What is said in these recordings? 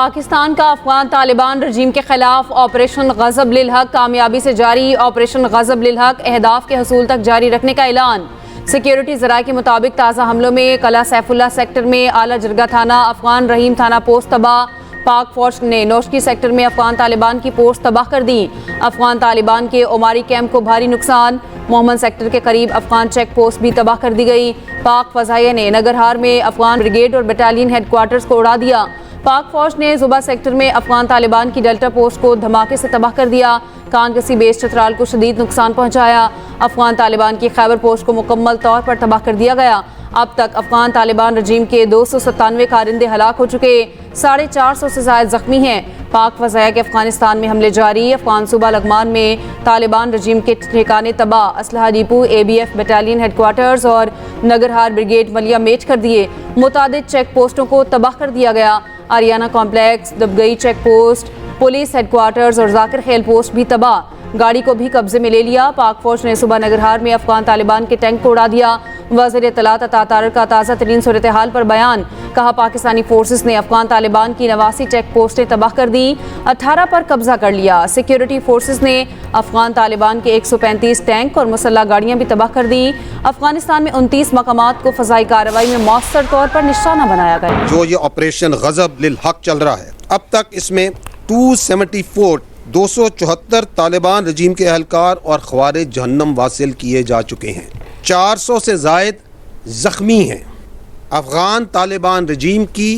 पाकिस्तान का अफगान तालिबान रजीम के खिलाफ ऑपरेशन गज़ब लिल हक कामयाबी से जारी। ऑपरेशन गज़ब लिल हक अहदाफ के हसूल तक जारी रखने का ऐलान। सिक्योरिटी ज़राए के मुताबिक ताज़ा हमलों में कला सैफुल्ला सेक्टर में आला जरगा थाना, अफगान रहीम थाना पोस्ट तबाह। पाक फौज ने नौशकी सेक्टर में अफगान तालिबान की पोस्ट तबाह कर दी। अफगान तालिबान के ओमारी कैंप को भारी नुकसान। मोहम्मद सेक्टर के करीब अफगान चेक पोस्ट भी तबाह कर दी गई। पाक फजाइया ने नगरहार में अफगान ब्रिगेड और बटालियन हेडक्वार्टर्स को उड़ा दिया। पाक फौज ने जुबा सेक्टर में अफगान तालिबान की डेल्टा पोस्ट को धमाके से तबाह कर दिया। कानगसी बेस चतराल को शदीद नुकसान पहुंचाया। अफगान तालिबान की खैबर पोस्ट को मुकम्मल तौर पर तबाह कर दिया गया। अब तक अफगान तालिबान रजीम के 297 कारिंदे हलाक हो चुके, 450 से ज़ायद जख्मी हैं। पाक फज़ाया के अफगानिस्तान में हमले जारी। अफगान सूबा लगमान में तालिबान रजीम के ठिकाने तबाह, असलहा डिपो, ABF बटालियन हेडक्वार्टर्स और नगरहार ब्रिगेड मलिया मेट कर दिए। मुतादिद चेक पोस्टों को तबाह कर दिया गया। Ariana complex, Dabgai check post, police headquarters और जाकिर खेल पोस्ट भी तबाह। गाड़ी को भी कब्जे में ले लिया। पाक फौज ने सुबह नगरहार में अफगान तालिबान के टैंक को उड़ा दिया। वज़ीर इत्तलात अता तारिक का ताज़ा तरीन सूरत हाल पर बयान। कहा, पाकिस्तानी फोर्सेस ने अफगान तालिबान की 89 चेक पोस्टें तबाह कर दी, 18 पर कब्जा कर लिया। सिक्योरिटी फोर्सेस ने अफगान तालिबान के 135 टैंक और मुसल्ला गाड़ियां भी तबाह कर दी। अफगानिस्तान में 29 मकामात को फजाई कार्रवाई में मौसर तौर पर निशाना बनाया गया। जो ये ऑपरेशन गज़ब लिल हक चल रहा है, अब तक इसमें 274 तालिबान रजीम के अहलकार और ख्वारिज जहन्नम वासिल किए जा चुके हैं। 400 से ज़ायद ज़ख्मी हैं। अफ़गान तालिबान रजीम की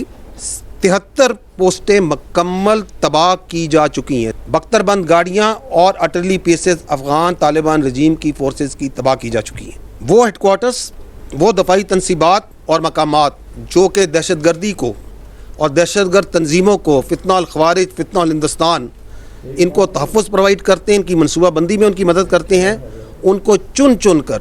73 पोस्टें मुकम्मल तबाह की जा चुकी हैं। बख्तरबंद गाड़ियाँ और अटरली पीसेस अफ़गान तालिबान रजीम की फोर्सेस की तबाह की जा चुकी हैं। वो हेडक्वार्टर्स, वो दफ़ाई तनसीबात और मकामात जो कि दहशतगर्दी को और दहशतगर्द तंजीमों को, फितना ख्वारिज, फितना हिंदुस्तान, इनको तहफ़्फ़ुज़ प्रोवाइड करते हैं, इनकी मनसूबाबंदी में उनकी मदद करते हैं, उनको चुन चुन कर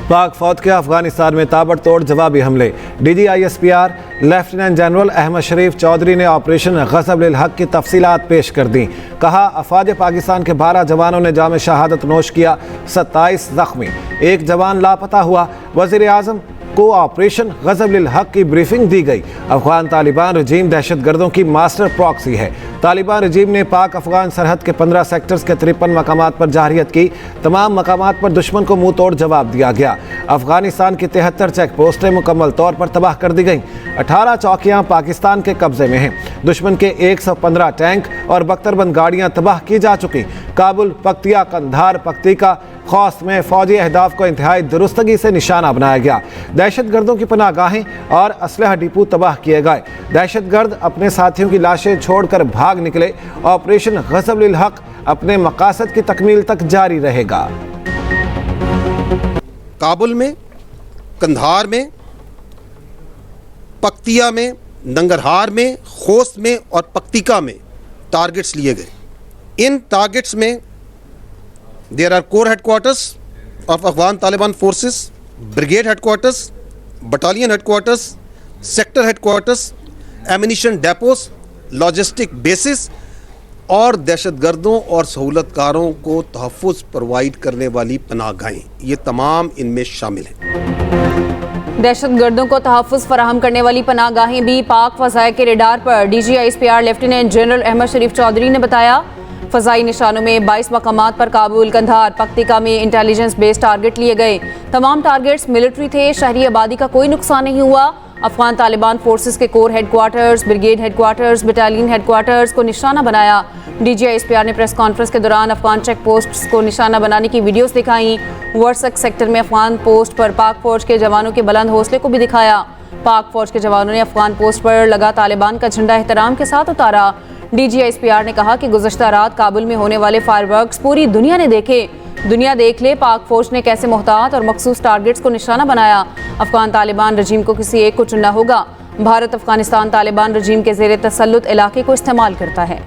पाक फौज के अफगानिस्तान में ताबड़तोड़ जवाबी हमले। DGISPR लेफ्टिनेंट जनरल अहमद शरीफ चौधरी ने ऑपरेशन गज़ब लिल हक की तफसीलात पेश कर दी। कहा, अफवाज पाकिस्तान के 12 जवानों ने जाम शहादत नोश किया, 27 जख्मी, 1 जवान लापता हुआ। वज़ीर आज़म को ऑपरेशन गज़ब लिल हक की ब्रीफिंग दी गई। अफगान तालिबान रजीम दहशतगर्दों की मास्टर प्रॉक्सी है। तालिबान रजीम ने पाक अफगान सरहद के 15 सेक्टर्स के 53 मकामात पर जारियत की। तमाम मकामात पर दुश्मन को मुंह तोड़ जवाब दिया गया। अफगानिस्तान की 73 चेक पोस्टें मुकम्मल तौर पर तबाह कर दी गईं। 18 चौकियाँ पाकिस्तान के कब्जे में हैं। दुश्मन के 115 टैंक और बख्तरबंद गाड़ियाँ तबाह की जा चुकी। काबुल, पख्तिया, कंधार, पख्तिका, खौस्त में फौजी अहदाफ को इंतहाई दुरुस्तगी से निशाना बनाया गया। दहशतगर्दों की पनाहगाहें और असलहा डिपो तबाह किए गए। दहशतगर्द अपने साथियों की लाशें छोड़कर भाग निकले। ऑपरेशन गज़ब लिल हक अपने मकासद की तकमील तक जारी रहेगा। काबुल में, कंधार में, पख्तिया में, नंगरहार में, खोस्त में और पख्तिका में टारगेट्स लिए गए। इन टारगेट्स में there are corps headquarters of Afghan Taliban forces, brigade headquarters, battalion headquarters, sector headquarters, ammunition depots, logistic bases और दहशतगर्दों और सहूलतकारों को तहफ़्फ़ुज़ प्रोवाइड करने वाली पनाहगाहें, ये तमाम इनमें शामिल हैं। दहशतगर्दों को तहफ़्फ़ुज़ फराहम करने वाली पनाहगाहें भी पाक फज़ाया के रेडार पर। DGISPR लेफ्टिनेंट जनरल अहमद शरीफ चौधरी ने बताया, फ़ज़ाई निशानों में 22 मकामात पर काबुल, कंधार, पख्तिका में इंटेलिजेंस बेस्ड टारगेट लिए गए। तमाम टारगेट्स मिलिट्री थे। शहरी आबादी का कोई नुकसान नहीं हुआ। अफगान तालिबान फोर्सेस के core headquarters, brigade headquarters, battalion headquarters को निशाना बनाया। DGISPR ने प्रेस कॉन्फ्रेंस के दौरान अफगान चेक पोस्ट्स को निशाना बनाने की वीडियोस दिखाई। वर्सक सेक्टर में अफगान पोस्ट पर पाक फौज के जवानों के बुलंद हौसले को भी दिखाया। पाक फौज के जवानों ने अफगान पोस्ट पर लगा तालिबान का झंडा एहतराम के साथ उतारा। DGISPR ने कहा कि गुज़श्ता रात काबुल में होने वाले फायरवर्क्स पूरी दुनिया ने देखे। दुनिया देख ले पाक फौज ने कैसे मोहतात और मखसूस टारगेट्स को निशाना बनाया। अफगान तालिबान रजीम को किसी एक को चुनना होगा। भारत अफगानिस्तान तालिबान रजीम के ज़ेरे तसल्लुत इलाके को इस्तेमाल करता है।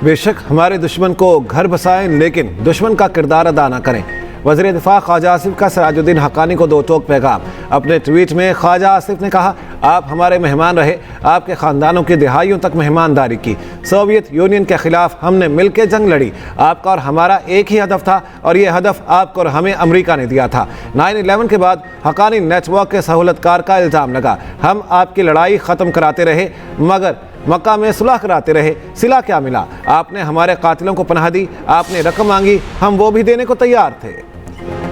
बेशक हमारे दुश्मन को घर बसाएं, लेकिन दुश्मन का किरदार अदा न करें। वज़ीर दिफा ख्वाजा आसिफ का सिराजुद्दीन हक्कानी को दो टोक पैगाम। अपने ट्वीट में ख्वाजा आसिफ ने कहा, आप हमारे मेहमान रहे, आपके ख़ानदानों की दिहाइयों तक मेहमानदारी की। सोवियत यूनियन के ख़िलाफ़ हमने मिलकर जंग लड़ी। आपका और हमारा एक ही हदफ था और ये हदफ आपको और हमें अमेरिका ने दिया था। 9/11 के बाद हक़ानी नेटवर्क के सहूलतकार का इल्ज़ाम लगा। हम आपकी लड़ाई ख़त्म कराते रहे मगर मक्का में सुलह कराते रहे। सिला क्या मिला? आपने हमारे कातिलों को पनाह दी, आपने रकम मांगी, हम वो भी देने को तैयार थे।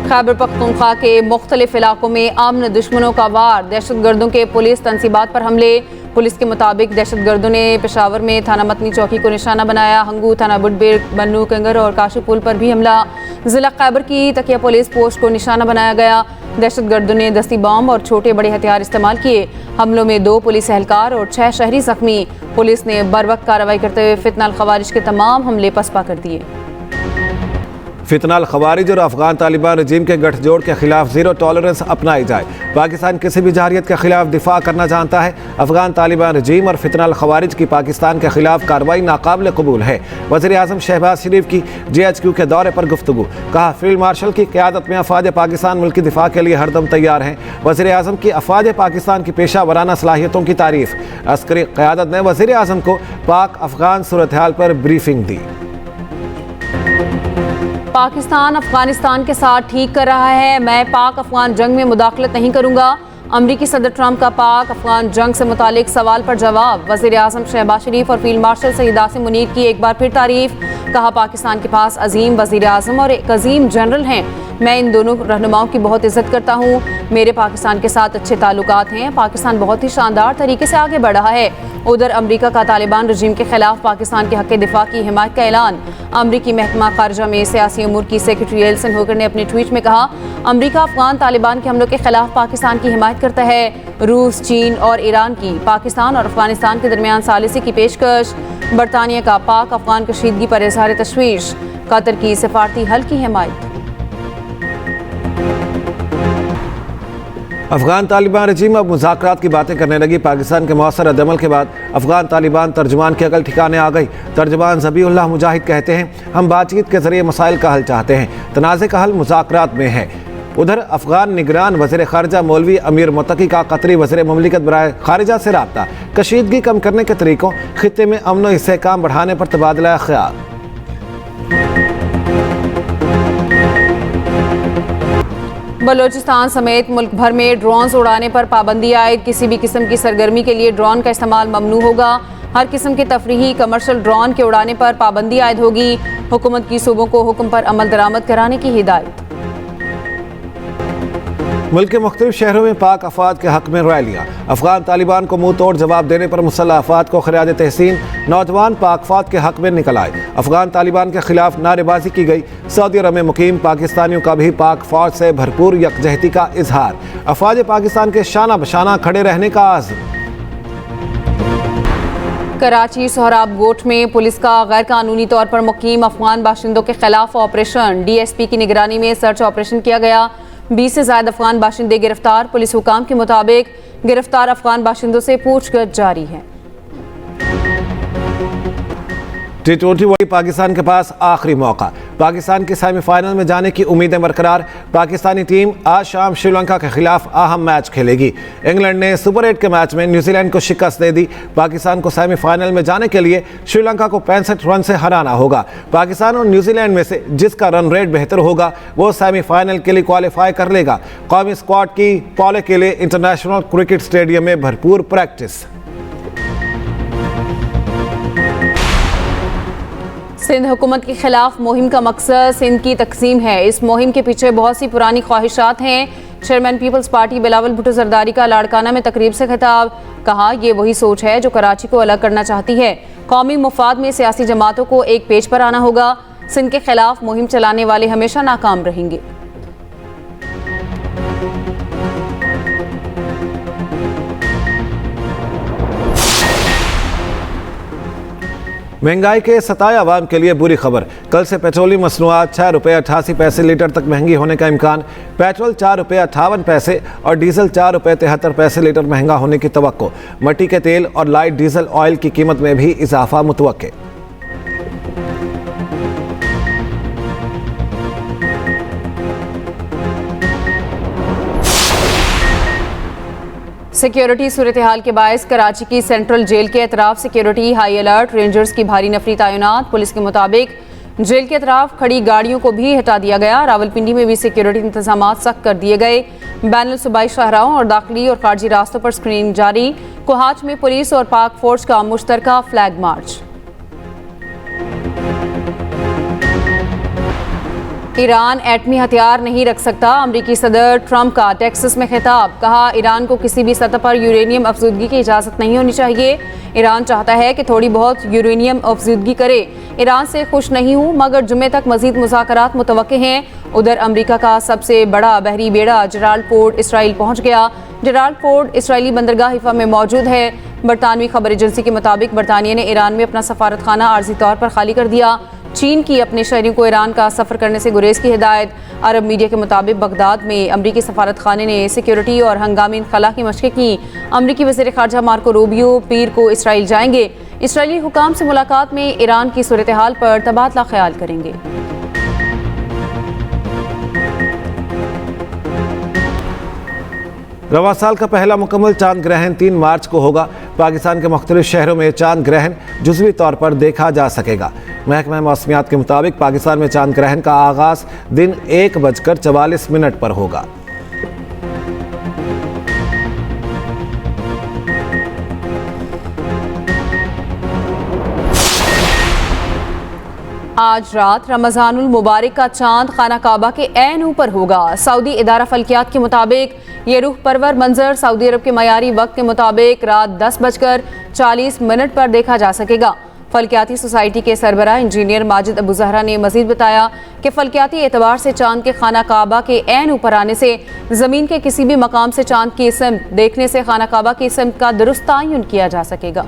खैबर पख्तूनख्वा के मुख्तलिफ इलाकों में अमन दुश्मनों का वार, दहशतगर्दों के पुलिस तनसीबात पर हमले। पुलिस के मुताबिक दहशतगर्दों ने पेशावर में थाना मतनी चौकी को निशाना बनाया। हंगू, थाना बुडबेर, बन्नू, कंगर और काशीपुल पर भी हमला। जिला खैबर की तकिया पुलिस पोस्ट को निशाना बनाया गया। दहशतगर्दों ने दस्ती बम और छोटे बड़े हथियार इस्तेमाल किए। हमलों में 2 पुलिस एहलकार और 6 शहरी जख्मी। पुलिस ने बरवक्त कार्रवाई करते हुए फितनाल खवारिज के तमाम हमले पसपा कर दिए। फितनाल खवारिज और अफगान तालिबान रजीम के गठजोड़ के खिलाफ ज़ीरो टॉलरेंस अपनाई जाए। पाकिस्तान किसी भी जारियत के खिलाफ दिफा करना जानता है। अफगान तालिबान रजीम और फितनाल खवारिज की पाकिस्तान के खिलाफ कार्रवाई नाकाबिल कबूल है। वज़ीर आज़म शहबाज शरीफ की GHQ के दौरे पर गुफ्तगू। कहा, फील्ड मार्शल की क़यादत में अफ़वाज पाकिस्तान मुल्क की दिफा के लिए हरदम तैयार हैं। वज़ीर आज़म की अफ़वाज पाकिस्तान की पेशा वराना सलाहियतों की तारीफ़। अस्करी क़यादत ने वज़ीर आज़म को पाक अफ़गान सूरत हाल पर ब्रीफिंग दी। पाकिस्तान अफगानिस्तान के साथ ठीक कर रहा है, मैं पाक अफगान जंग में मुदाखलत नहीं करूंगा। अमरीकी सदर ट्रंप का पाक अफगान जंग से मुतालिक सवाल पर जवाब। वज़ीर आज़म शहबाज शरीफ और फील्ड मार्शल सईद आसिम मुनीर की एक बार फिर तारीफ। कहा, पाकिस्तान के पास अजीम वज़ीर आज़म और एक अजीम जनरल हैं। मैं इन दोनों रहनुमाओं की बहुत इज्जत करता हूँ। मेरे पाकिस्तान के साथ अच्छे ताल्लुकात हैं। पाकिस्तान बहुत ही शानदार तरीके से आगे बढ़ रहा है। उधर अमरीका का तालिबान रजीम के खिलाफ पाकिस्तान के हक़ दिफा की हिमायत का ऐलान। अमरीकी महकमा खारजा में सियासी उमूर की सेक्रेटरी एल्सन होकर ने अपने ट्वीट में कहा, अमरीका अफगान तालिबान के हमलों के खिलाफ पाकिस्तान की हिमायत करता है। रूस, चीन और ईरान की पाकिस्तान और अफगानिस्तान के दरमियान सालिसी की पेशकश। बरतानिया का पाक अफगान कशीदगी पर इज़हार तशवीश। कतर की सिफारती हल की हिमायत। अफगान तालिबान रजीम अब मुज़ाकरात की बातें करने लगी। पाकिस्तान के मौसर रद्दमल के बाद अफगान तालिबान तर्जुमान की अकल ठिकाने आ गई। तर्जुमान ज़बीउल्लाह मुजाहिद कहते हैं, हम बातचीत के ज़रिए मसाइल का हल चाहते हैं, तनाज़े का हल मुज़ाकरात में है। उधर अफगान निगरान वज़ीर ख़ारिजा मौलवी अमीर मुत्तकी का कतरी वज़ीर ममलिकत बराए ख़ारिजा से रब्ता। कशीदगी कम करने के तरीक़ों, खित्ते में अमन और इस्तेहकाम बढ़ाने पर तबादला ख़याल। बलोचिस्तान समेत मुल्क भर में ड्रोन्स उड़ाने पर पाबंदी आयद। किसी भी किस्म की सरगर्मी के लिए ड्रोन का इस्तेमाल ममनू होगा। हर किस्म के तफरीही कमर्शल ड्रोन के उड़ाने पर पाबंदी आयद होगी। हुकूमत की सूबों को हुक्म पर अमल दरामद कराने की हिदायत। मुल्क के मुख्तलिफ शहरों में पाक अफवाद के हक में रैलियाँ। अफगान तालिबान को मुंह तोड़ जवाब देने पर मुसल्लह अफवाद को खिराज तहसीन। नौजवान पाक अफवाद के हक में निकल आए। अफगान तालिबान के खिलाफ नारेबाजी की गई। सऊदी अरब में मुकीम पाकिस्तानियों का भी पाक फौज से भरपूर यकजहती का इजहार। अफवाज पाकिस्तान के शाना बशाना खड़े रहने का आज़म। कराची सोहराब गोट में पुलिस का गैर कानूनी तौर पर मुकीम अफगान बाशिंदों के खिलाफ ऑपरेशन। DSP की निगरानी में सर्च ऑपरेशन किया गया। 20 से ज़्यादा अफगान बाशिंदे गिरफ्तार। पुलिस हुकाम के मुताबिक गिरफ्तार अफगान बाशिंदों से पूछताछ जारी है। T20 वर्ल्ड पाकिस्तान के पास आखिरी मौका। पाकिस्तान के सेमीफाइनल में जाने की उम्मीदें बरकरार। पाकिस्तानी टीम आज शाम श्रीलंका के खिलाफ अहम मैच खेलेगी। इंग्लैंड ने सुपर 8 के मैच में न्यूजीलैंड को शिकस्त दे दी। पाकिस्तान को सेमीफाइनल में जाने के लिए श्रीलंका को 65 रन से हराना होगा। पाकिस्तान और न्यूजीलैंड में से जिसका रन रेट बेहतर होगा वो सेमीफाइनल के लिए क्वालिफाई कर लेगा। कौमी स्क्वाड की पौले के लिए इंटरनेशनल क्रिकेट स्टेडियम में भरपूर प्रैक्टिस। सिंध हुकूमत के खिलाफ मुहिम का मकसद सिंध की तकसीम है। इस मुहिम के पीछे बहुत सी पुरानी ख्वाहिशात हैं। Chairman peoples party Bilawal Bhutto Zardari का लाड़काना में तकरीब से खिताब। कहा, ये वही सोच है जो कराची को अलग करना चाहती है। कौमी मुफाद में सियासी जमातों को एक पेज पर आना होगा। सिंध के खिलाफ मुहिम चलाने वाले हमेशा नाकाम रहेंगे। महंगाई के सताए अवाम के लिए बुरी खबर। कल से पेट्रोलियम मसनूआत 6 रुपये 88 पैसे लीटर तक महंगी होने का इम्कान। पेट्रोल 4 रुपये 58 पैसे और डीजल 4 रुपये 73 पैसे लीटर महंगा होने की तवक्को। मट्टी के तेल और लाइट डीजल ऑयल की कीमत में भी इजाफा मुतवक्के। सिक्योरिटी सूरत हाल के बायस कराची की सेंट्रल जेल के अतराफ सिक्योरिटी हाई अलर्ट, रेंजर्स की भारी नफरी तैनात। पुलिस के मुताबिक जेल के अतराफ खड़ी गाड़ियों को भी हटा दिया गया। रावलपिंडी में भी सिक्योरिटी इंतजाम सख्त कर दिए गए। बैनुल सूबाई शाहराहों और दाखिली और खारजी रास्तों पर स्क्रीनिंग जारी। कोहाच में पुलिस और पाक फोर्स का मुश्तरका फ्लैग मार्च। ईरान एटमी हथियार नहीं रख सकता, अमरीकी सदर ट्रंप का टेक्सास में खिताब। कहा, ईरान को किसी भी सतह पर यूरेनियम अफजूदगी की इजाज़त नहीं होनी चाहिए। ईरान चाहता है कि थोड़ी बहुत यूरेनियम अफजूदगी करे। ईरान से खुश नहीं हूँ, मगर जुम्मे तक मजीद मुज़ाकरात मुतवक्के हैं। उधर अमरीका का सबसे बड़ा बहरी बेड़ा जेराल्ड पोर्ट इसराइल पहुँच गया। जेराल्ड पोर्ट इसराइली बंदरगाह हिफा में मौजूद है। बरतानवी खबर एजेंसी के मुताबिक बरतानिया ने ईरान में अपना सफारत खाना आर्जी तौर पर खाली कर दिया। चीन की अपने शहरियों को ईरान का सफ़र करने से गुरेज की हिदायत। अरब मीडिया के मुताबिक बगदाद में अमरीकी सफारत खाने ने सिक्योरिटी और हंगामी इनखला की मशक़ें की। अमरीकी वज़ीर ख़ारजा मार्को रूबियो पीर को इसराइल जाएंगे। इसराइली हुकाम से मुलाकात में ईरान की सूरत हाल पर तबादला ख्याल करेंगे। रवा साल का पहला मुकम्मल चांद ग्रहण 3 मार्च को होगा। पाकिस्तान के मुख्तलिफ शहरों में चांद ग्रहण जुज़वी तौर पर देखा जा सकेगा। महकमा मौसमियात के मुताबिक पाकिस्तान में चांद ग्रहण का आगाज़ दिन 1:44 पर होगा। आज रात रमज़ानुल मुबारक का चांद खाना काबा के ऐन ऊपर होगा। सऊदी इदारा फल्कियात के मुताबिक ये रूह परवर मंजर सऊदी अरब के मयारी वक्त के मुताबिक रात 10:40 पर देखा जा सकेगा। फल्कियाती सोसाइटी के सरबराह इंजीनियर माजिद अबू जहरा ने मजीद बताया कि फल्कियाती एतबार से चांद के खाना काबा के ऐन ऊपर आने से ज़मीन के किसी भी मकाम से चांद की सिमत देखने से खाना काबा की सिमत का दुरुस्त तयन किया जा सकेगा।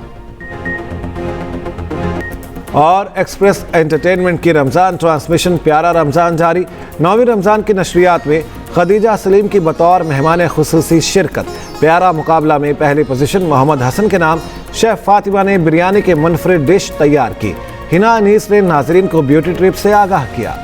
और एक्सप्रेस एंटरटेनमेंट की रमज़ान ट्रांसमिशन प्यारा रमज़ान जारी। 9वीं रमज़ान की नशरियात में खदीजा सलीम की बतौर मेहमान खुसूसी शिरकत। प्यारा मुकाबला में पहली पोजीशन मोहम्मद हसन के नाम शेफ फातिमा ने बिरयानी के मुनफरिद डिश तैयार की। हिना अनीस ने नाजरीन को ब्यूटी ट्रिप से आगाह किया।